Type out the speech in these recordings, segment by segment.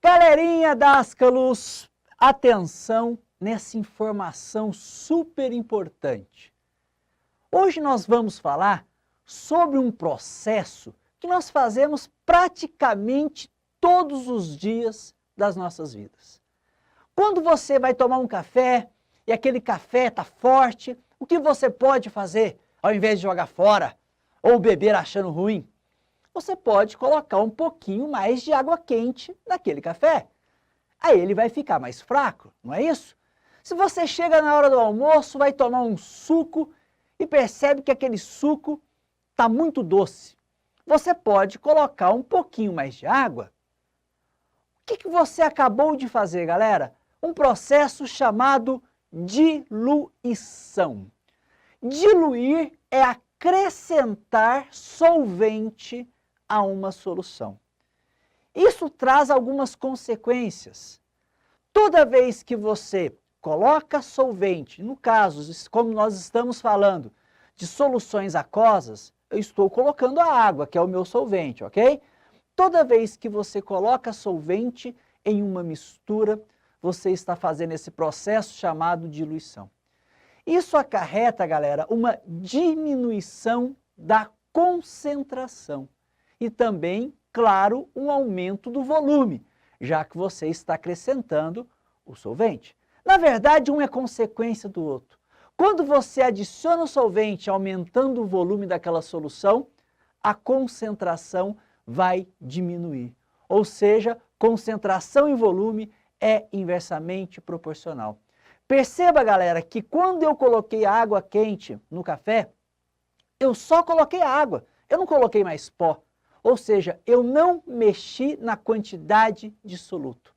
Galerinha Dascalos, atenção nessa informação super importante. Hoje nós vamos falar sobre um processo que nós fazemos praticamente todos os dias das nossas vidas. Quando você vai tomar um café e aquele café está forte, o que você pode fazer ao invés de jogar fora ou beber achando ruim? Você pode colocar um pouquinho mais de água quente naquele café. Aí ele vai ficar mais fraco, não é isso? Se você chega na hora do almoço, vai tomar um suco e percebe que aquele suco está muito doce, você pode colocar um pouquinho mais de água. O que você acabou de fazer, galera? Um processo chamado diluição. Diluir é acrescentar solvente a uma solução. Isso traz algumas consequências. Toda vez que você coloca solvente, no caso, como nós estamos falando de soluções aquosas, eu estou colocando a água, que é o meu solvente, ok? Toda vez que você coloca solvente em uma mistura, você está fazendo esse processo chamado diluição. Isso acarreta, galera, uma diminuição da concentração e também, claro, um aumento do volume, já que você está acrescentando o solvente. Na verdade, um é consequência do outro. Quando você adiciona o solvente aumentando o volume daquela solução, a concentração vai diminuir. Ou seja, concentração e volume é inversamente proporcional. Perceba, galera, que quando eu coloquei água quente no café, eu só coloquei água, eu não coloquei mais pó. Ou seja, eu não mexi na quantidade de soluto.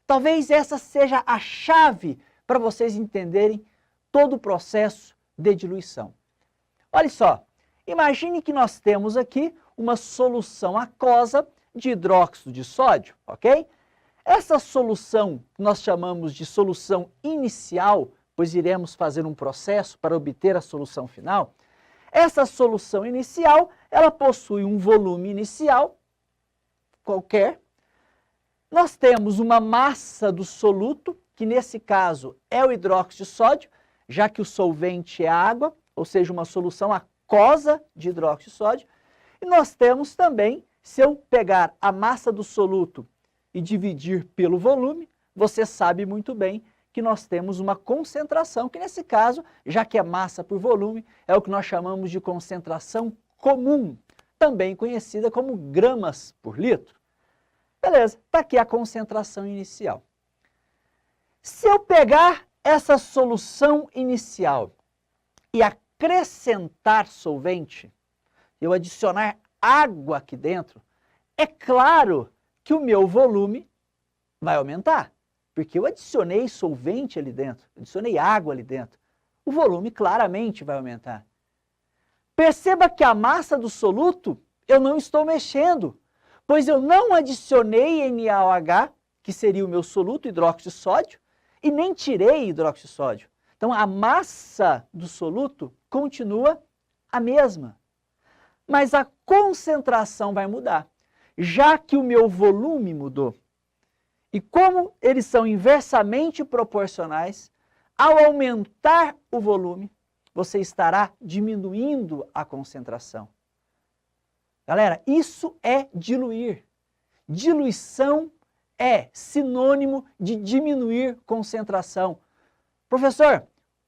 Talvez essa seja a chave para vocês entenderem todo o processo de diluição. Olha só, imagine que nós temos aqui uma solução aquosa de hidróxido de sódio, ok? Essa solução nós chamamos de solução inicial, pois iremos fazer um processo para obter a solução final. Essa solução inicial, ela possui um volume inicial, qualquer. Nós temos uma massa do soluto, que nesse caso é o hidróxido de sódio, já que o solvente é água, ou seja, uma solução aquosa de hidróxido de sódio. E nós temos também, se eu pegar a massa do soluto e dividir pelo volume, você sabe muito bem que nós temos uma concentração, que nesse caso, já que é massa por volume, é o que nós chamamos de concentração comum, também conhecida como gramas por litro. Beleza, está aqui a concentração inicial. Se eu pegar essa solução inicial e acrescentar solvente, eu adicionar água aqui dentro, é claro que o meu volume vai aumentar. Porque eu adicionei solvente ali dentro, adicionei água ali dentro. O volume claramente vai aumentar. Perceba que a massa do soluto eu não estou mexendo, pois eu não adicionei NaOH, que seria o meu soluto, hidróxido de sódio, e nem tirei hidróxido de sódio. Então a massa do soluto continua a mesma, mas a concentração vai mudar, já que o meu volume mudou. E como eles são inversamente proporcionais, ao aumentar o volume, você estará diminuindo a concentração. Galera, isso é diluir. Diluição é sinônimo de diminuir concentração. Professor,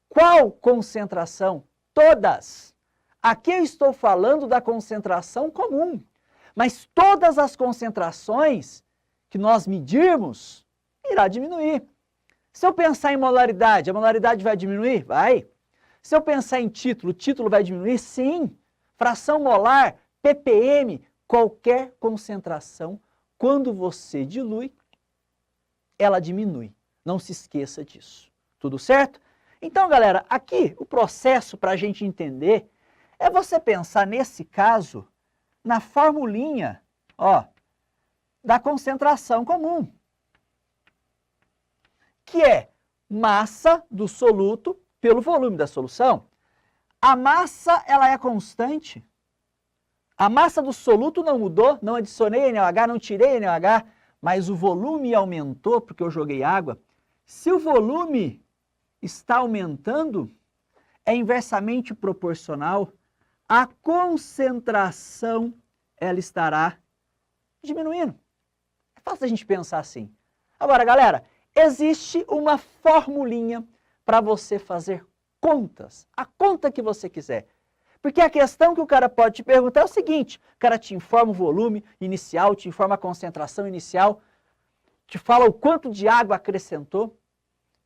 qual concentração? Todas. Aqui eu estou falando da concentração comum, mas todas as concentrações que nós medirmos, irá diminuir. Se eu pensar em molaridade, a molaridade vai diminuir? Vai. Se eu pensar em título, o título vai diminuir? Sim. Fração molar, ppm, qualquer concentração, quando você dilui, ela diminui. Não se esqueça disso. Tudo certo? Então, galera, aqui o processo para a gente entender é você pensar, nesse caso, na formulinha, ó, da concentração comum, que é massa do soluto pelo volume da solução. A massa, ela é constante. A massa do soluto não mudou, não adicionei NaOH, não tirei NaOH, mas o volume aumentou porque eu joguei água. Se o volume está aumentando, é inversamente proporcional à concentração, ela estará diminuindo. É fácil a gente pensar assim. Agora, galera, existe uma formulinha para você fazer contas, a conta que você quiser. Porque a questão que o cara pode te perguntar é o seguinte, o cara te informa o volume inicial, te informa a concentração inicial, te fala o quanto de água acrescentou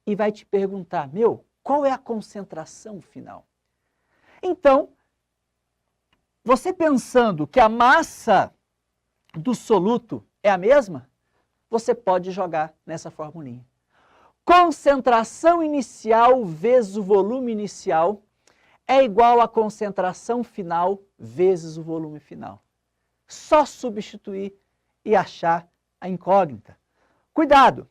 e vai te perguntar, meu, qual é a concentração final? Então, você pensando que a massa do soluto é a mesma, você pode jogar nessa formulinha. Concentração inicial vezes o volume inicial é igual à concentração final vezes o volume final. Só substituir e achar a incógnita. Cuidado!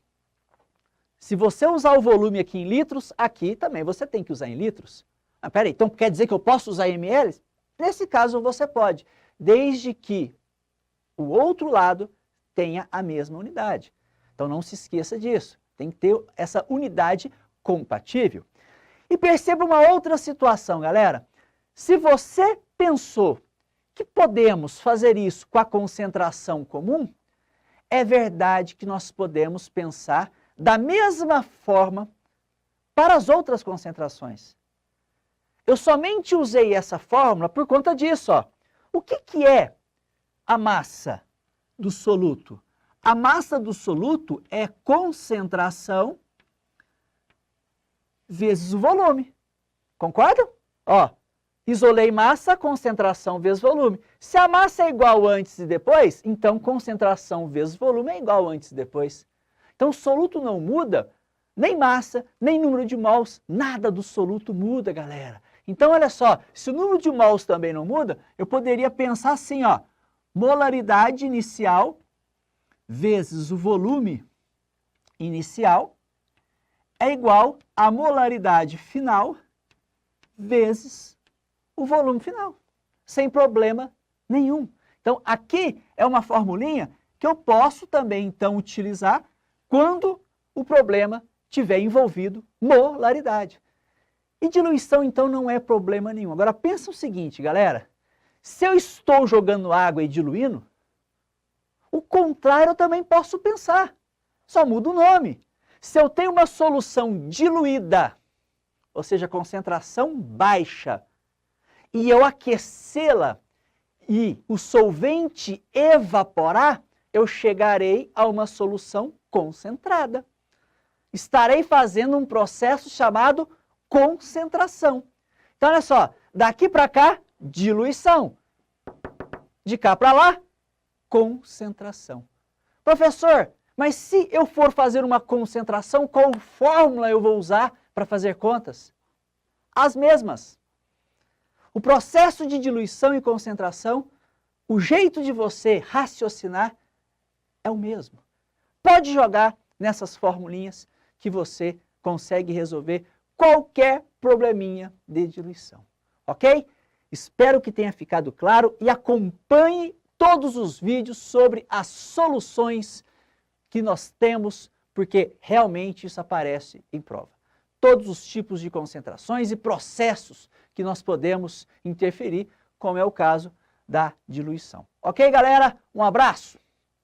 Se você usar o volume aqui em litros, aqui também você tem que usar em litros. Ah, peraí, então quer dizer que eu posso usar ml? Nesse caso você pode, desde que o outro lado tenha a mesma unidade. Então não se esqueça disso, tem que ter essa unidade compatível. E perceba uma outra situação, galera. Se você pensou que podemos fazer isso com a concentração comum, é verdade que nós podemos pensar da mesma forma para as outras concentrações. Eu somente usei essa fórmula por conta disso. Ó. O que é a massa do soluto? A massa do soluto é concentração vezes o volume. Concorda? Ó, isolei massa, concentração vezes volume. Se a massa é igual antes e depois, então concentração vezes volume é igual antes e depois. Então o soluto não muda, nem massa, nem número de mols, nada do soluto muda, galera. Então olha só, se o número de mols também não muda, eu poderia pensar assim, ó, molaridade inicial vezes o volume inicial é igual a molaridade final vezes o volume final, sem problema nenhum. Então, aqui é uma formulinha que eu posso também, então, utilizar quando o problema tiver envolvido molaridade. E diluição, então, não é problema nenhum. Agora, pensa o seguinte, galera, se eu estou jogando água e diluindo, o contrário eu também posso pensar, só muda o nome. Se eu tenho uma solução diluída, ou seja, concentração baixa, e eu aquecê-la e o solvente evaporar, eu chegarei a uma solução concentrada. Estarei fazendo um processo chamado concentração. Então, olha só, daqui para cá, diluição. De cá para lá, concentração. Professor, mas se eu for fazer uma concentração, qual fórmula eu vou usar para fazer contas? As mesmas. O processo de diluição e concentração, o jeito de você raciocinar é o mesmo. Pode jogar nessas formulinhas que você consegue resolver qualquer probleminha de diluição. Ok? Espero que tenha ficado claro e acompanhe todos os vídeos sobre as soluções que nós temos, porque realmente isso aparece em prova. Todos os tipos de concentrações e processos que nós podemos interferir, como é o caso da diluição. Ok, galera? Um abraço!